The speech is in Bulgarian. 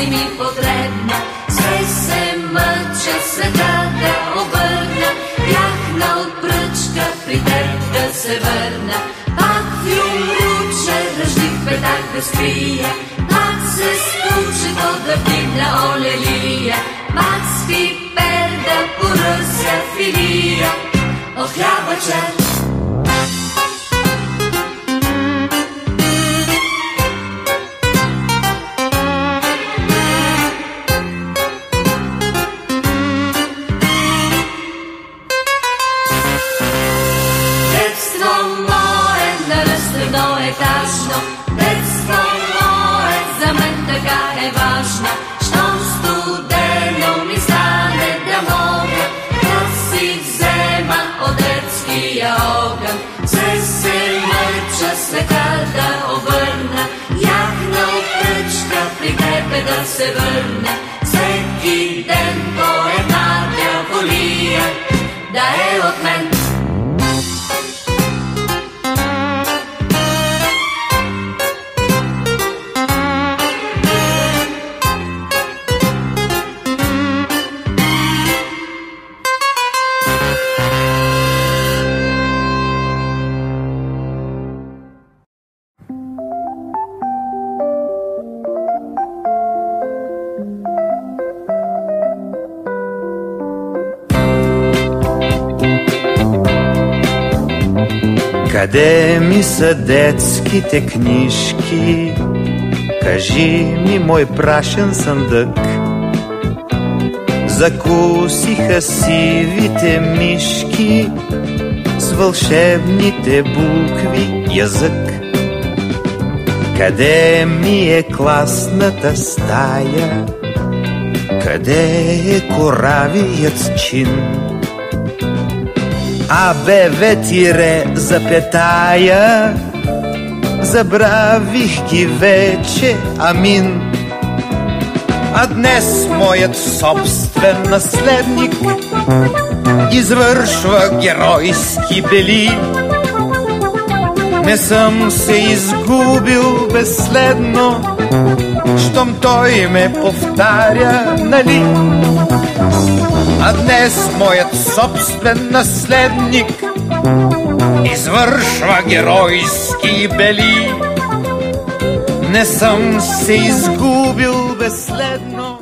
си ми потребна. Се мъча света да обърна, бях на отпръчка при теб да се върна. Пак в юмруче ръждив петак да скрия, пак се скучето да вдигна олелия, пак с пипер да поръся филия от хлябача. Детство мое за мен така е важно, щом студено ми стане да мога да си взема от детския огън. Се мъча света да обърна, ях на отпръчка при тебе да се върна. Всеки ден по една дяволия да е от мен. Къде ми са детските книжки? Кажи ми, мой прашен съндък. Закусиха сивите мишки с вълшебните букви язък. Къде ми е класната стая? Къде е коравият чин? АБВ тире запетая, забравих ги вече, амин. А днес моят собствен наследник извършва геройски бели. Не съм се изгубил безследно, щом той ме повтаря, нали? А днес моят собствен наследник извършва геройски бели. Не съм се изгубил безследно.